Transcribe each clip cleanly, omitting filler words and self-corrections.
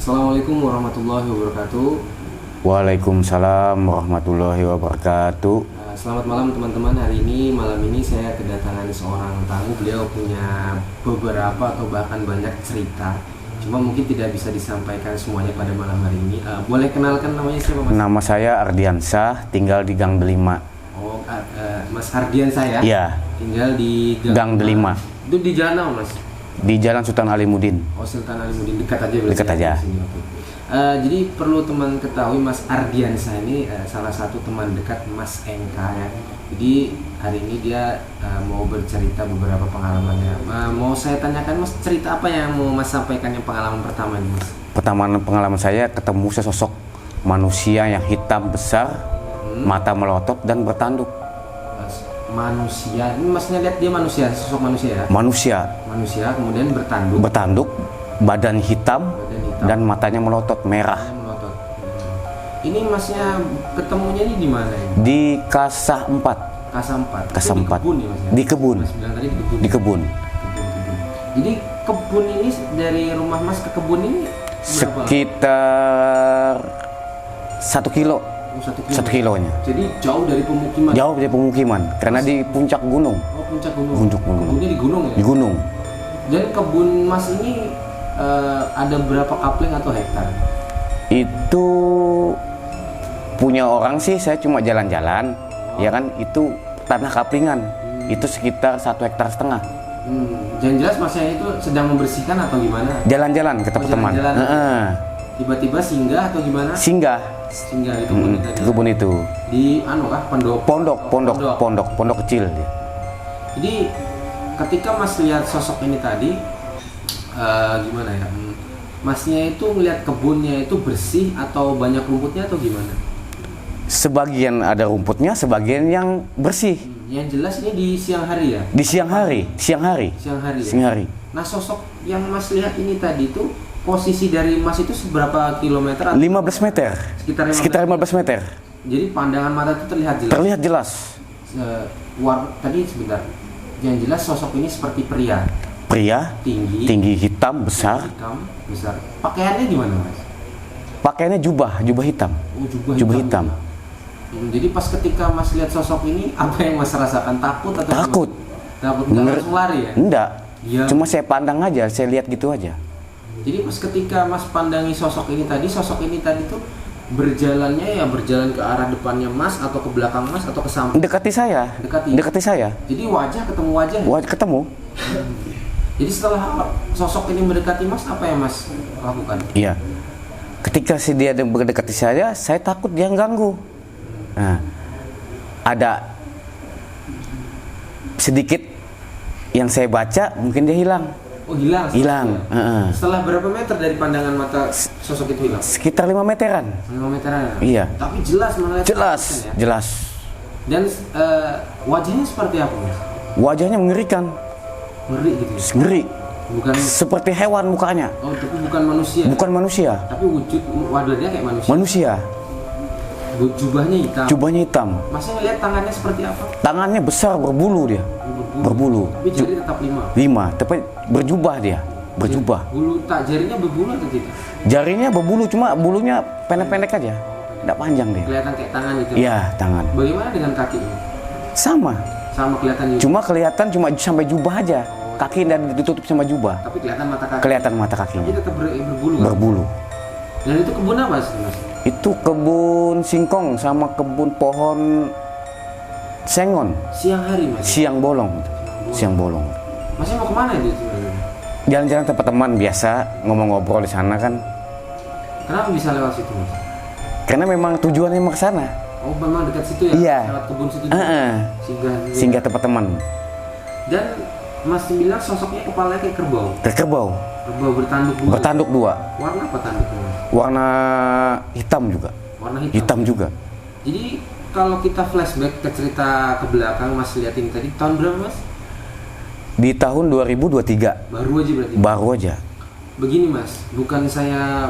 Assalamualaikum warahmatullahi wabarakatuh. Waalaikumsalam warahmatullahi wabarakatuh. Selamat malam teman-teman. Malam ini saya kedatangan seorang tamu. Beliau punya beberapa atau bahkan banyak cerita. Cuma mungkin tidak bisa disampaikan semuanya pada malam hari ini. Boleh kenalkan namanya siapa, Mas? Nama saya Ardiansah, tinggal di Gang Delima. Oh, Mas Ardiansah ya? Iya. Tinggal di Gang Delima. Itu di jalan apa, Mas? Di Jalan Sultan Alimuddin. Oh, Sultan Alimuddin, dekat aja berarti. Dekat aja. Jadi perlu teman ketahui, Mas Ardiansah ini salah satu teman dekat Mas Engka ya. Jadi hari ini dia mau bercerita beberapa pengalamannya. Mau saya tanyakan, Mas, cerita apa yang mau Mas sampaikan yang pengalaman pertama ini, Mas? Pengalaman saya ketemu sesosok manusia yang hitam besar, mata melotot dan bertanduk. Manusia, ini Masnya lihat dia manusia, sosok manusia ya? Manusia, kemudian bertanduk, badan hitam, dan matanya melotot merah. Ini Masnya ketemunya ini di mana ya? Di Kasah 4. Kasah 4. Di kebun ya, Mas? Di kebun. Mas bilang tadi di kebun. Di kebun. Jadi kebun ini dari rumah Mas ke kebun ini berapa? Sekitar 1 kilo. 1 kilonya. Jadi jauh dari pemukiman. Jauh dari pemukiman, karena di puncak gunung. Oh, puncak gunung. Kebunnya di gunung ya? Di gunung. Dan kebun Mas ini ada berapa kapling atau hektar? Itu punya orang sih, saya cuma jalan-jalan. Ya kan, itu tanah kaplingan. Itu sekitar 1,5 hektar. Yang jelas Masnya itu sedang membersihkan atau gimana? Jalan-jalan ke teman. Tiba-tiba singgah atau gimana? Singgah di kebun itu. Kebun itu. Di Pondok kecil. Jadi ketika Mas lihat sosok ini tadi, gimana ya? Masnya itu melihat kebunnya itu bersih atau banyak rumputnya atau gimana? Sebagian ada rumputnya, sebagian yang bersih. Yang jelas ini di siang hari ya? Di siang hari. Nah, sosok yang Mas lihat ini tadi itu posisi dari Mas itu seberapa kilometer? 15 meter. Sekitar 15 meter. Jadi pandangan mata itu terlihat jelas. Terlihat jelas. Tadi sebentar. Yang jelas sosok ini seperti pria. Tinggi, hitam, besar. Pakaiannya gimana, Mas? Pakaiannya jubah hitam. Oh, jubah hitam. Jadi pas ketika Mas lihat sosok ini, apa yang Mas rasakan? Takut atau takut? Takut, nggak langsung lari ya? Enggak. Ya. Cuma saya pandang aja, saya lihat gitu aja. Jadi pas ketika Mas pandangi sosok ini tadi tuh berjalan ke arah depannya Mas atau ke belakang Mas atau ke samping? Dekati saya. Jadi wajah ketemu wajah? Ketemu. Jadi setelah sosok ini mendekati Mas, apa yang Mas lakukan? Iya. Ketika dia mendekati saya takut dia ganggu. Nah, ada sedikit yang saya baca, mungkin dia hilang. Oh, hilang. Setelah berapa meter dari pandangan mata sosok itu hilang? Sekitar 5 meteran. 5 meteran. Iya. Tapi jelas melihat. Jelas. Dan wajahnya seperti apa, Mas? Wajahnya mengerikan. Ngeri gitu. Ngeri. Bukan. seperti hewan mukanya, Oh, tapi bukan manusia. bukan manusia. Tapi wujud wajahnya kayak manusia. Manusia, Jubahnya hitam. jubahnya hitam, Masnya ngeliat tangannya seperti apa? tangannya besar, berbulu dia, berbulu. Tapi jari tetap 5. 5, tapi berjubah dia, berjubah. Bulu tak jarinya berbulu atau tidak? Jarinya berbulu, cuma bulunya pendek-pendek aja, tidak panjang dia. Kelihatan kayak tangan gitu. Iya, tangan. Bagaimana dengan kakinya? Sama, Sama kelihatan juga. cuma kelihatan cuma sampai jubah aja, kaki dan ditutup sama jubah. Tapi kelihatan mata kaki. Kelihatan mata Jadi kakinya, tetap berbulu. Kan? berbulu. Dan itu kebun apa sih, Mas? Itu kebun singkong sama kebun pohon sengon, Siang hari, Mas. siang bolong, siang bolong. Masnya mau kemana itu sebenarnya? Jalan-jalan tempat teman biasa, ngomong-ngobrol di sana kan. Kenapa bisa lewat situ, Mas? Karena memang tujuannya mau ke sana. Oh, memang dekat situ ya? Iya. Lewat kebun situ. Singgah. Singgah tempat teman. Dan Mas bilang sosoknya kepalanya kayak kerbau. Ke kerbau, Kerbau bertanduk dua. bertanduk 2. Warna apa tanduknya, Mas? Warna hitam juga. Warna hitam. Hitam juga. Jadi kalau kita flashback ke cerita ke belakang, Mas lihat ini tadi tahun berapa, Mas? Di tahun 2023. Baru aja berarti. Baru aja. Begini, Mas, bukan saya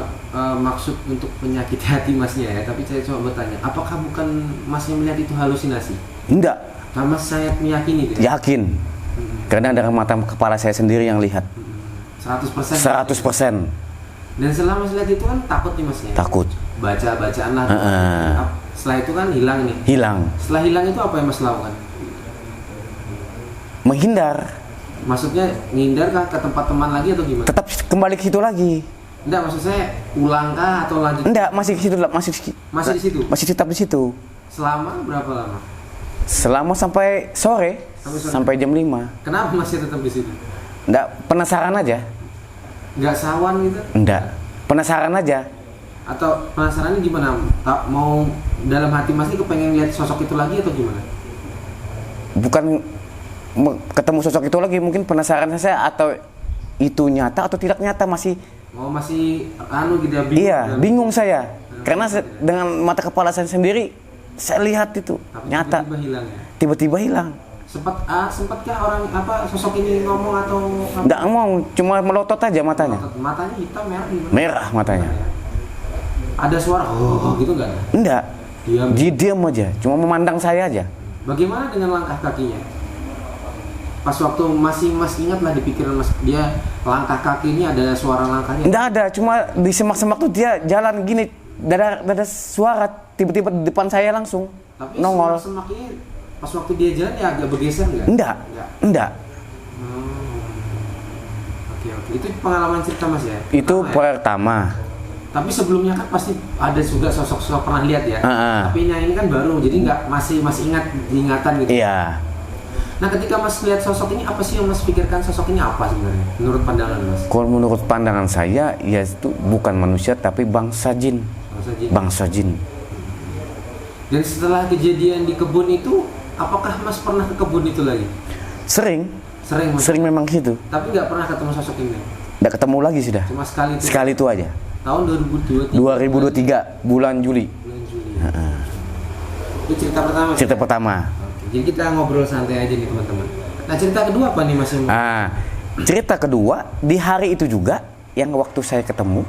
maksud untuk menyakiti hati Masnya ya, tapi saya cuma bertanya, apakah bukan Masnya melihat itu halusinasi? Enggak, Nah, Mas saya meyakini itu ya? yakin. Karena dari mata kepala saya sendiri yang lihat. 100%. 100% Dan setelah Mas lihat itu kan takut nih Masnya? takut. Bacaan lah. Setelah itu kan hilang nih. Hilang. Setelah hilang itu apa yang Mas lakukan? Menghindar. Maksudnya ngindar kah ke tempat teman lagi atau gimana? Tetap kembali ke situ lagi. Enggak, maksud saya ulang kah atau lanjut? Enggak, masih ke situ, Masih di situ? masih tetap di situ. Selama berapa lama? Selama sampai sore, Sampai sore. sampai jam 5. Kenapa masih tetap di situ? Enggak, penasaran aja. Nggak sawan gitu? Enggak, penasaran aja. Atau penasarannya gimana? Tak mau dalam hati Mas ini kepengen lihat sosok itu lagi atau gimana? Bukan ketemu sosok itu lagi, mungkin penasaran saya atau itu nyata atau tidak nyata masih. Oh, masih gitu ya? Iya, bingung saya. Karena dengan mata kepala saya sendiri, saya lihat itu Tapi nyata. tiba-tiba hilang ya? Tiba-tiba hilang. Sempatkah orang sosok ini ngomong atau apa? Enggak ngomong, cuma melotot aja matanya. Matanya hitam merah gimana? Merah matanya. Ada suara gitu nggak? Enggak. Diam. Dia diam aja, cuma memandang saya aja. Bagaimana dengan langkah kakinya? Pas waktu Mas ingat lah di pikiran Mas, dia langkah kakinya ada suara langkahnya. Enggak ada, cuma di semak-semak tuh dia jalan gini, ada suara tiba-tiba di depan saya langsung Tapi nongol. semak-semaknya pas waktu dia jalan ya agak bergeser nggak? Enggak. Enggak. Oke. Itu pengalaman cerita Mas ya? Itu Pertama ya? pertama. Tapi sebelumnya kan pasti ada juga sosok-sosok pernah lihat ya. Tapi yang ini kan baru, jadi nggak masih ingat diingatan gitu. Iya. Nah, ketika Mas lihat sosok ini, apa sih yang Mas pikirkan sosok ini apa sebenarnya? Menurut pandangan Mas? Kalau menurut pandangan saya, ya itu bukan manusia tapi bangsa jin. Bangsa jin. Dan setelah kejadian di kebun itu, apakah Mas pernah ke kebun itu lagi? Sering Sering Mas? Sering memang gitu. Tapi nggak pernah ketemu sosok ini? Nggak ketemu lagi sudah. Cuma sekali itu? Sekali itu aja. Tahun 2023? 2023 bulan Juli. Bulan Juli. Itu cerita pertama? Cerita pertama. Oke, jadi kita ngobrol santai aja nih teman-teman. Nah, cerita kedua apa nih Mas? Cerita kedua di hari itu juga yang waktu saya ketemu.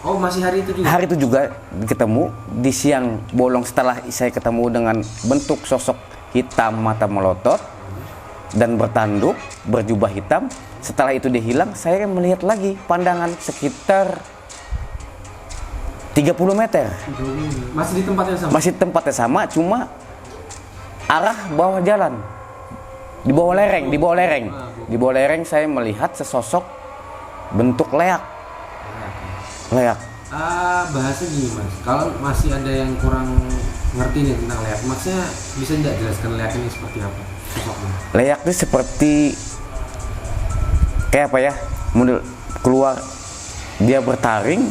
Oh, masih hari itu juga? Hari itu juga ketemu di siang bolong setelah saya ketemu dengan bentuk sosok hitam mata melotot dan bertanduk berjubah hitam. Setelah itu dia hilang, saya melihat lagi pandangan sekitar 30 meter. Masih di tempat yang sama? Masih tempatnya sama, cuma arah bawah jalan. Di bawah lereng, di bawah lereng. Di bawah lereng saya melihat sesosok bentuk leak. Leak. Bahasa gini Mas, kalau masih ada yang kurang ngerti nih tentang leak, Masnya bisa nggak jelaskan leak ini seperti apa sosoknya? Leak itu seperti kayak apa ya? Model keluar dia bertaring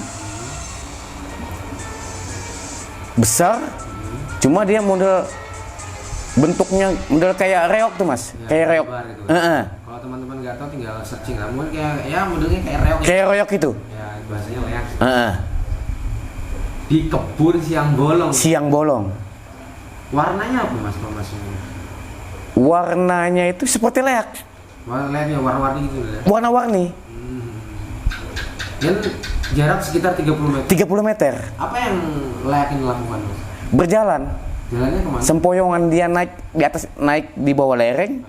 besar, cuma dia model bentuknya model kayak reok tuh Mas, Ya, kayak reok. gitu. Heeh. Kalau teman-teman nggak tahu tinggal searching lah, mungkin kayak ya modelnya kayak reok. Kayak reok itu. Ya bahasanya leak. Heeh. Di kebun siang bolong. Siang bolong. Warnanya apa Mas? Warnanya itu seperti leak, Leaknya warna-warni gitu ya. warna-warni. Dan jarak sekitar 30 meter. 30 meter. Apa yang layakin dilakukan, Mas? Berjalan. Jalannya kemana? Sempoyongan dia naik di bawah lereng,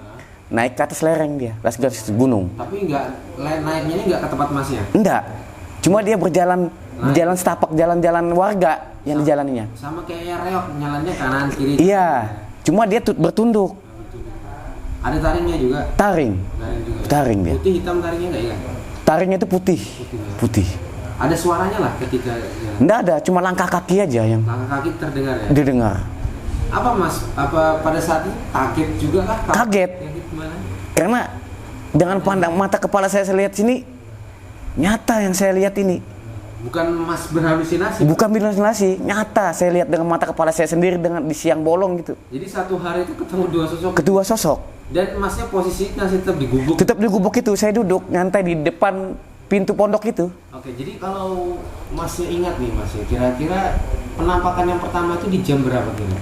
naik ke atas lereng dia, garis gunung. Tapi naiknya ini nggak ke tempat Masnya? Enggak. Cuma dia berjalan setapak jalan-jalan warga yang dijalaninya. Sama kayak reok, jalannya kanan kiri. Iya. Cuma dia bertunduk. Ada taringnya juga. Taring. Taring dia. Putih hitam taringnya nggak ya? Taringnya itu putih. Putih. Ada suaranya lah ketika jalan. Enggak ada, cuma langkah kaki aja yang Langkah kaki terdengar ya? didengar. Apa Mas? Apa pada saat itu kaget juga kah? Kaget. Gimana? Karena dengan pandang mata kepala saya lihat sini, nyata yang saya lihat ini. Bukan Mas berhalusinasi? Bukan halusinasi, nyata saya lihat dengan mata kepala saya sendiri dengan di siang bolong gitu. Jadi satu hari itu ketemu dua sosok? Kedua sosok. Dan Masnya posisinya tetap di gubuk? Tetap di gubuk itu, saya duduk nyantai di depan pintu pondok itu. Oke, jadi kalau Masnya ingat nih Mas, kira-kira penampakan yang pertama itu di jam berapa kira?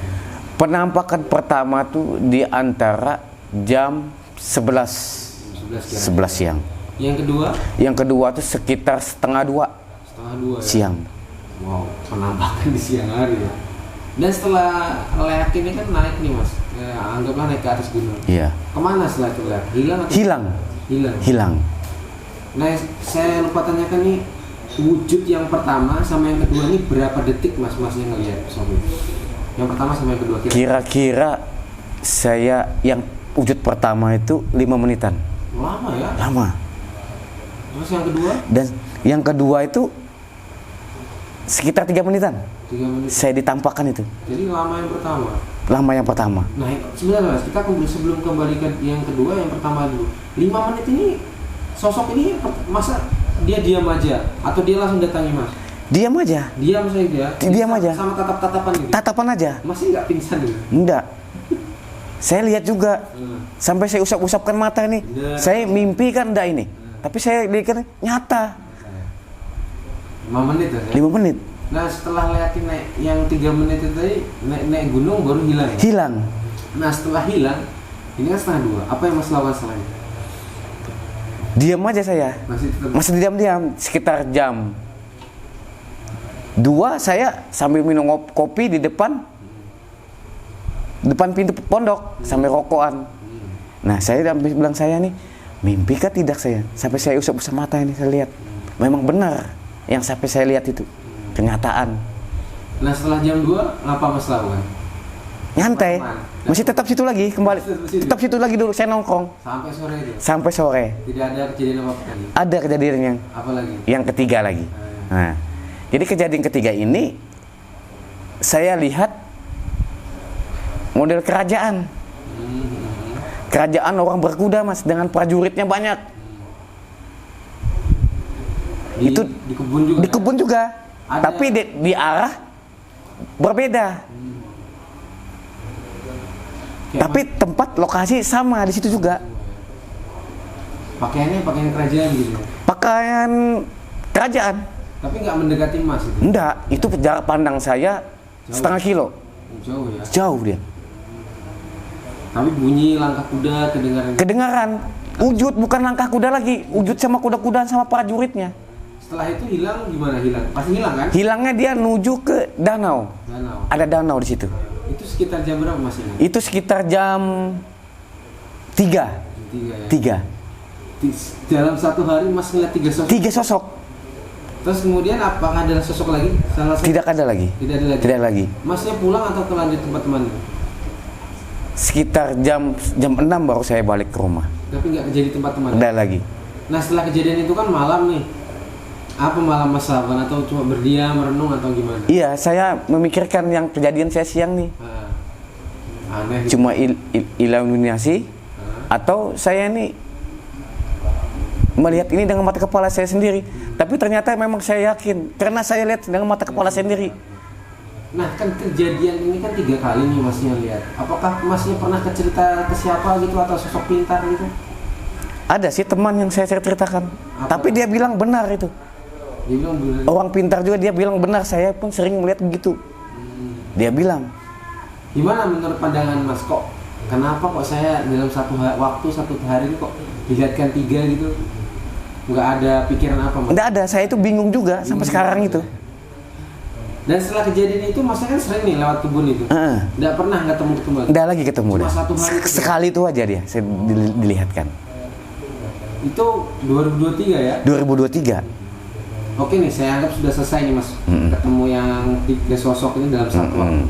Penampakan pertama tuh di antara jam 11 siang. Yang kedua tuh sekitar setengah 2 ya? siang. Wow, penampakan di siang hari ya. Dan setelah leak ini kan naik nih Mas, ya, anggaplah naik ke atas gunung. Iya. Kemana setelah itu leak? Hilang atau? Hilang. Nah, saya lupa tanyakan nih, wujud yang pertama sama yang kedua ini berapa detik Masnya ngelihat Sobi? Yang pertama sama yang kedua kira-kira saya yang wujud pertama itu 5 menitan. Lama ya? Lama. Terus yang kedua? Dan yang kedua itu sekitar 3 menitan. 3 menit. Saya ditampakkan itu. Jadi lama yang pertama. Lama yang pertama. Nah, sebenarnya Mas, kita sebelum kembali ke yang kedua, yang pertama dulu. 5 menit ini sosok ini masa dia diam aja atau dia langsung datangi Mas? Diam aja. Diam saja. Diam aja. Sama tatap-tatapan gitu. Tatapan aja. Masih nggak pingsan gitu? Enggak. Saya lihat juga. Sampai saya usap-usapkan mata ini. Saya mimpi kan enggak ini. Tapi saya lihat kan nyata. 5 menit ya? 5 menit. Nah, setelah liatin naik yang 3 menit itu tadi naik gunung baru hilang ya? Hilang. Nah, setelah hilang ini kan setengah 2. Apa yang Mas lakukan setelah itu? Diam aja saya. Masih diam-diam sekitar jam 2 saya sambil minum kopi di depan pintu pondok sambil rokokan. Nah, saya bilang saya nih, mimpi kah tidak saya? Sampai saya usap-usap mata ini saya lihat. Memang benar yang sampai saya lihat itu. Kenyataan. Nah, setelah jam 2 ngapa Mas lakukan? Nyantai. Masih tetap situ lagi kembali. Tetap situ lagi dulu saya nongkrong. Sampai sore itu? Sampai sore. Tidak ada kejadian apa-apa lagi? Ada kejadian yang apa lagi? Yang ketiga lagi. Nah, jadi kejadian ketiga ini saya lihat model kerajaan. Kerajaan orang berkuda Mas dengan prajuritnya banyak. Itu di kebun juga. Di kebun juga. Tapi di arah berbeda. Tapi tempat lokasi sama di situ juga. Pakaian kerajaan gitu. Pakaian kerajaan. Tapi nggak mendekati Mas itu? Enggak, itu jarak pandang saya jauh. Setengah kilo. Jauh ya? Jauh dia. Tapi bunyi langkah kuda kedengaran. Wujud bukan langkah kuda lagi, wujud sama kuda-kudaan sama prajuritnya. Setelah itu hilang gimana? Pasti hilang kan? Hilangnya dia menuju ke danau. Ada danau di situ. Itu sekitar jam berapa Mas ini? Itu sekitar jam 3. 3. Dalam satu hari Mas ngeliat 3 sosok? 3 sosok. Terus kemudian apakah ada sosok lagi? Tidak ada lagi. Tidak lagi. Masnya pulang atau ke lanjut tempat teman? Sekitar jam 6 baru saya balik ke rumah. Tapi nggak kejadian tempat teman? Tidak lagi. Nah, setelah kejadian itu kan malam nih. Apa malam Mas lakukan atau cuma berdiam, merenung atau gimana? Iya, saya memikirkan yang kejadian saya siang nih. Aneh gitu. Cuma iluminasi atau saya nih melihat ini dengan mata kepala saya sendiri. Tapi ternyata memang saya yakin karena saya lihat dengan mata kepala sendiri. Nah, kan kejadian ini kan 3 kali nih Masnya lihat. Apakah Masnya pernah cerita ke siapa gitu atau sosok pintar gitu? Ada sih teman yang saya ceritakan. Tapi dia bilang benar itu. Dia bilang benar. Orang pintar juga dia bilang benar. Saya pun sering melihat begitu. Dia bilang. Gimana menurut pandangan Mas kok? Kenapa kok saya dalam satu hari ini kok dilihatkan 3 gitu? Nggak ada pikiran apa mas? Nggak ada, saya itu bingung juga sampai sekarang itu. Dan setelah kejadian itu masnya kan sering nih lewat kebun itu. Nggak pernah ketemu lagi? Nggak lagi ketemu Cuma dah. satu hari itu Sekali itu aja dia, saya dilihatkan. Itu 2023 ya? 2023. Oke nih, saya anggap sudah selesai nih mas. Ketemu yang tiga sosok ini dalam satu waktu.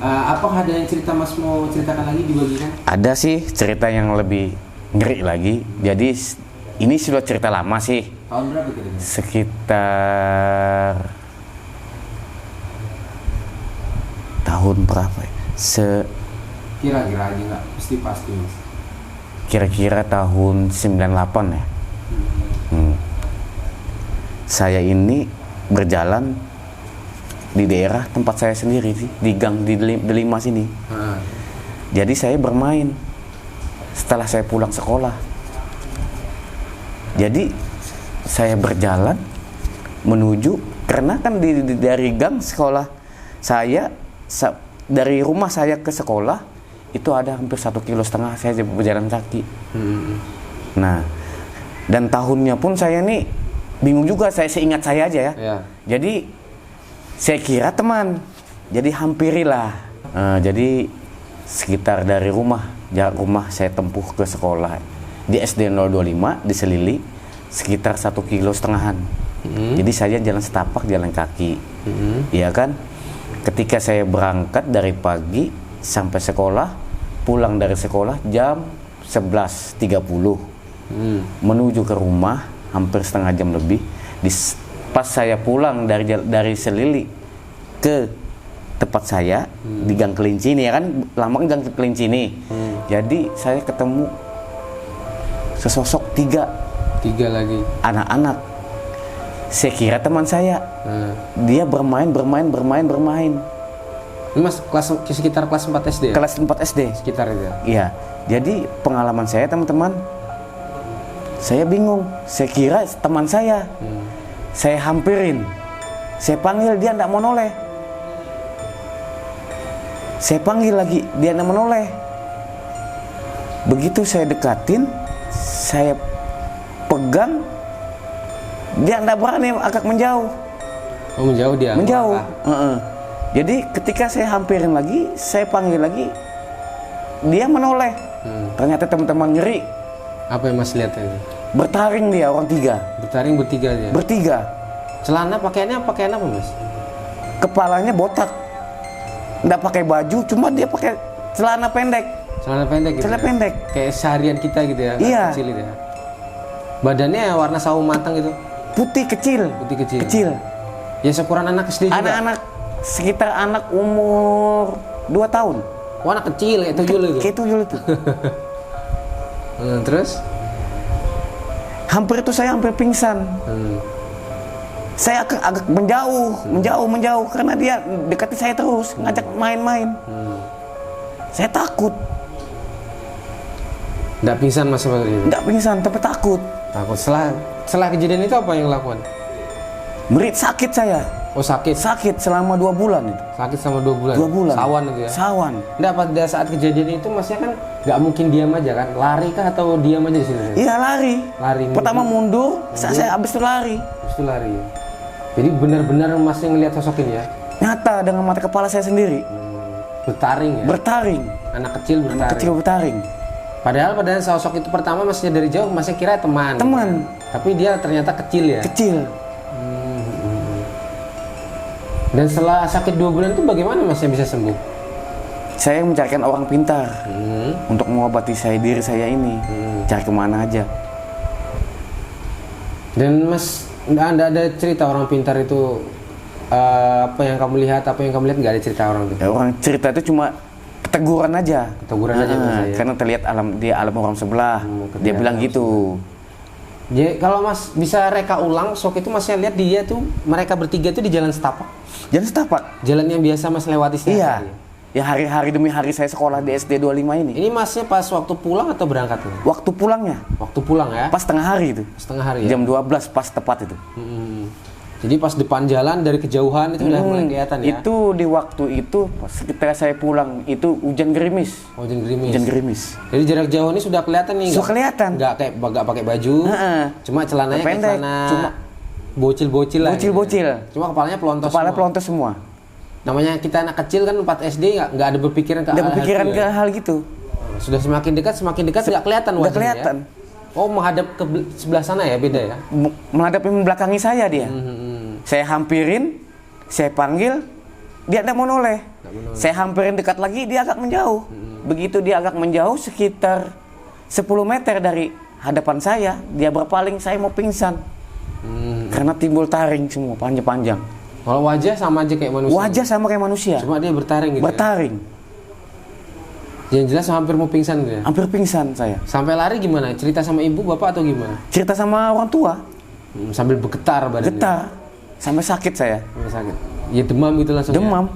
Apakah ada yang cerita mas mau ceritakan lagi dibagikan? Ada sih cerita yang lebih ngeri lagi. Jadi ini sudah cerita lama sih. Tahun berapa kira-kira? Sekitar tahun berapa ya? Kira-kira aja nggak pasti mas. Kira-kira tahun 98 ya. Saya ini berjalan di daerah tempat saya sendiri sih, di gang di Delima sini. Jadi saya bermain setelah saya pulang sekolah. Jadi saya berjalan menuju, karena kan dari gang sekolah saya, dari rumah saya ke sekolah itu ada hampir 1,5 kilo saya berjalan kaki. Nah, dan tahunnya pun saya nih bingung juga, saya seingat saya aja ya. Jadi saya kira teman, jadi hampirilah. Jadi sekitar dari jarak rumah saya tempuh ke sekolah di SD 025 di Selili sekitar 1,5 kilo. Jadi saya jalan setapak, jalan kaki, ya kan. Ketika saya berangkat dari pagi sampai sekolah, pulang dari sekolah jam 11.30, menuju ke rumah hampir setengah jam lebih. Pas saya pulang dari Selili ke tempat saya di Gang Kelinci ini, ya kan, lama kan Gang Kelinci ini. Jadi saya ketemu sesosok tiga lagi anak-anak. Saya kira teman saya. Dia bermain. Ini mas sekitar kelas 4 SD ya? Kelas 4 SD Sekitar itu ya? Iya. Jadi pengalaman saya teman-teman, saya bingung. Saya kira teman saya. Saya hampirin, saya panggil, dia tidak mau noleh. Saya panggil lagi, dia tidak mau noleh. Begitu saya dekatin, saya pegang, dia tidak berani, agak menjauh. Oh, menjauh dia? Menjauh. Jadi ketika saya hampirin lagi, saya panggil lagi, dia menoleh. Ternyata teman-teman ngeri. Apa yang mas lihat itu? Bertaring dia, orang tiga. Bertaring bertiga dia? Bertiga. Celana pakaian apa mas? Kepalanya botak, nggak pakai baju, cuma dia pakai celana pendek. Celana pendek gitu? Celana ya? pendek. Kayak seharian kita gitu ya? Iya. Kecil itu ya? Badannya warna sawo matang gitu? Putih kecil. Kecil. Ya seukuran anak SD juga? Anak-anak, sekitar anak umur 2 tahun. Oh, anak kecil, kayak tuyul itu? Kayak tuyul itu. Terus? Hampir itu saya hampir pingsan. Saya agak menjauh karena dia dekati saya terus, ngajak main-main. Saya takut. Nggak pingsan mas seperti itu? Nggak pingsan, tapi takut. Takut. Setelah kejadian itu apa yang lakukan? Merit sakit saya. Oh, sakit? Sakit selama 2 bulan itu. Sakit selama 2 bulan? 2 bulan. Sawan itu ya? Sawan. Nggak, pada saat kejadian itu masnya kan nggak mungkin diam aja kan? Lari kah atau diam aja di sini? Iya, lari. Pertama mundur. Saya habis itu lari. Habis itu lari ya? Jadi benar-benar masnya ngelihat sosok ini ya? Nyata dengan mata kepala saya sendiri. Bertaring ya? Bertaring. Anak kecil bertaring? Anak kecil bertaring. Padahal sosok itu pertama masnya dari jauh masnya kira teman. Teman. Tapi dia ternyata kecil ya? Kecil. Dan setelah sakit 2 bulan itu bagaimana masnya bisa sembuh? Saya mencarikan orang pintar untuk mengobati diri saya ini. Cari kemana aja. Dan mas, Anda ada cerita orang pintar itu apa yang kamu lihat nggak ada cerita orang itu? Ya, orang cerita itu cuma teguran aja. Teguran aja mas ya? Karena terlihat alam orang sebelah. Dia bilang gitu. Jadi kalau mas bisa reka ulang, sok itu masnya lihat dia tuh, mereka bertiga tuh di jalan setapak. Jalan setapak? Jalan yang biasa mas lewati setiap iya. hari. Ya hari demi hari saya sekolah di SD 25 ini. Ini masnya pas waktu pulang atau berangkat? Waktu pulangnya. Waktu pulang ya? Pas tengah hari itu. Setengah hari ya? Jam 12 pas tepat itu. Jadi pas depan jalan dari kejauhan itu udah mulai kelihatan ya. Itu di waktu itu ketika saya pulang itu hujan gerimis. Oh, hujan gerimis. Hujan gerimis. Jadi jarak jauh ini sudah kelihatan nih. Sudah kelihatan. Nggak pakai baju. Cuma celananya kayak Pendek, celana cuma bocil-bocil lah. Bocil-bocil. Cuma kepalanya pelontos. Kepala semua. pelontos semua. Namanya kita anak kecil kan 4 SD nggak ada berpikiran ke Ada hal berpikiran itu ke ya. hal gitu. Sudah semakin dekat nggak kelihatan Nggak wajahnya. kelihatan. Ya? Oh, menghadap ke sebelah sana ya, beda ya. Menghadapi membelakangi saya dia. Saya hampirin, saya panggil, dia tidak mau noleh. Saya hampirin dekat lagi, dia agak menjauh. Begitu dia agak menjauh sekitar 10 meter dari hadapan saya, dia berpaling, saya mau pingsan. Karena timbul taring semua, panjang-panjang. Kalau wajah sama aja kayak manusia. Wajah sama kayak manusia. Cuma dia bertaring gitu. Bertaring. Yang jelas hampir mau pingsan gitu ya. Hampir pingsan saya. Sampai lari gimana? Cerita sama ibu, bapak atau gimana? Cerita sama orang tua, Sambil bergetar badannya. getar. Sampai sakit saya. Sampai sakit. Ya demam gitu langsung. Demam. Ya?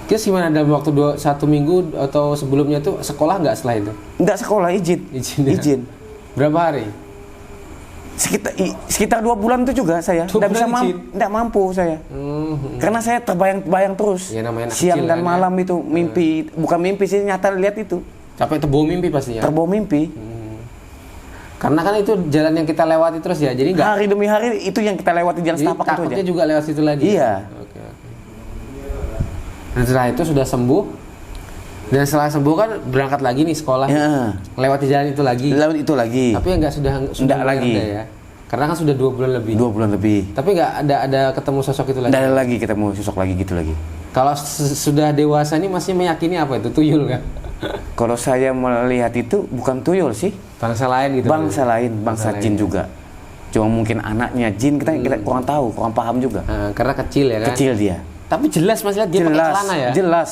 Terus gimana dalam waktu 1 minggu atau sebelumnya tuh sekolah nggak setelah itu? Enggak sekolah, izin. Ya? Izin. Berapa hari? Sekitar 2 bulan itu juga saya. 2 Enggak bisa bulan izin? enggak mampu saya. Karena saya terbayang-bayang terus. Ya, namanya anak Siang kecil dan kan, malam itu mimpi, bukan mimpi sih, nyata lihat itu. Capek terbawa mimpi pastinya. Terbawa mimpi. Karena kan itu jalan yang kita lewati terus ya. Jadi nggak. Hari demi hari itu yang kita lewati jalan Jadi setapak itu aja. takutnya juga lewat situ lagi. Iya. Oke. Dan setelah itu sudah sembuh. Dan setelah sembuh kan berangkat lagi nih sekolah. Ya. Lewati jalan itu lagi. Lewat itu lagi. Tapi enggak sudah Nggak lagi. reda ya. Karena kan sudah 2 bulan lebih. 2 bulan lebih. Tapi nggak ada ketemu sosok itu lagi. Nggak ada lagi kita mau sosok lagi gitu lagi. Kalau sudah dewasa ini masih meyakini apa itu? Tuyul nggak? Kalau saya melihat itu bukan tuyul sih. Bangsa lain gitu. Bangsa lain, bangsa jin juga. Cuma mungkin anaknya jin kita kurang tahu, kurang paham juga. Nah, karena kecil ya kan. Kecil dia. Tapi jelas Mas lihat dia pakai celana ya. Jelas.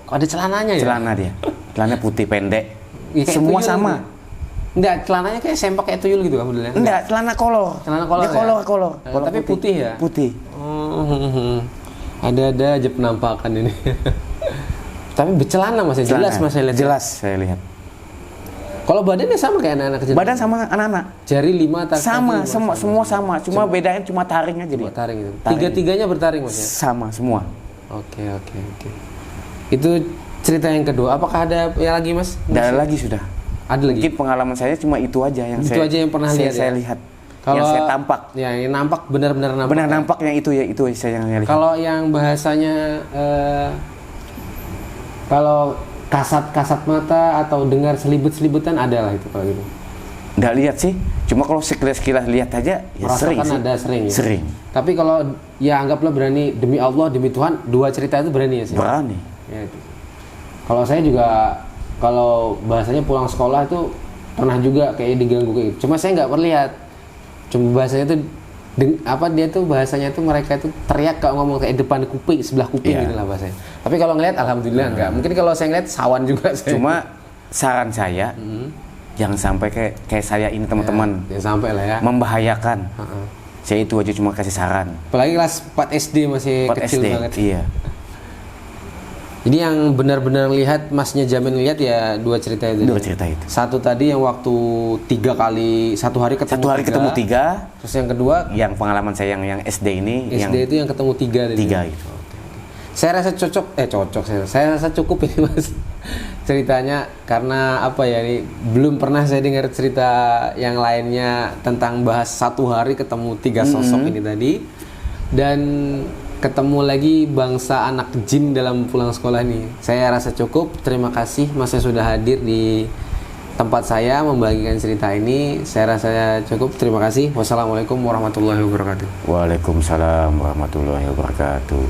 Kok ada celananya ya? Celana dia. Celana putih pendek. Ya, kayak Semua tuyul sama. gitu. Enggak, celananya kayak sempak kayak tuyul gitu kamu modelnya. Enggak, celana kolor. Celana kolor Dia ya? kolor. Kolor Tapi putih ya? Putih. Ada aja penampakan ini. Tapi bercelana Mas, Celana. jelas Mas saya lihat. Jelas saya lihat. Kalau badannya sama kayak anak-anak kecil. Badan sama anak-anak. Jari 5 tak Sama, semua sama. Cuma bedanya cuma taring aja dia. bertaring gitu. Taring. Tiga-tiganya bertaring Mas ya. Sama semua. Oke. Itu cerita yang kedua. Apakah ada yang lagi Mas? Nggak ada lagi sudah. Ada lagi. Mungkin pengalaman saya cuma itu aja yang Itu aja yang pernah lihat saya ya? lihat. Kalau Yang saya tampak. Ya, yang nampak benar-benar nampak. Benar ya? nampaknya itu ya, itu saya yang lihat. Kalau yang bahasanya kalau kasat mata atau dengar selibut-selibutan ada lah itu kalau gitu. Nggak lihat sih, cuma kalau sekilas lihat aja ya sering Merasakan sih. ada sering ya. Sering. Tapi kalau ya anggaplah berani demi Allah demi Tuhan 2 cerita itu berani ya sih. Berani. Ya, itu. Kalau saya juga kalau bahasanya pulang sekolah itu pernah juga kayak diganggu kayak gitu. Cuma saya nggak perlihat. Cuma bahasanya tuh dia tuh bahasanya tuh mereka tuh teriak kalau ngomong kayak depan kuping, sebelah kuping Iya. gitu lah bahasanya. Tapi kalau ngeliat alhamdulillah enggak. Mungkin kalau saya ngeliat sawan juga saya. Cuma saran saya jangan sampai kayak saya ini teman-teman Ya sampai lah ya. membahayakan. Heeh. Saya itu aja cuma kasih saran. Apalagi kelas 4 SD masih 4 kecil SD. banget. Iya. Jadi yang benar-benar lihat Masnya jamin lihat ya 2 cerita itu. 2 cerita itu. Satu tadi yang waktu 3 kali 1 hari ketemu 1 hari ketemu 3. Terus yang kedua Yang pengalaman saya yang SD ini SD yang itu yang ketemu 3 tadi. 3 itu. Saya rasa saya rasa cukup ini Mas ceritanya karena apa ya ini belum pernah saya dengar cerita yang lainnya tentang bahas 1 hari ketemu 3 sosok ini tadi dan ketemu lagi bangsa anak jin dalam pulang sekolah ini. Saya rasa cukup. Terima kasih Mas yang sudah hadir di tempat saya membagikan cerita ini. Saya rasa cukup. Terima kasih. Wassalamualaikum warahmatullahi wabarakatuh. Waalaikumsalam warahmatullahi wabarakatuh.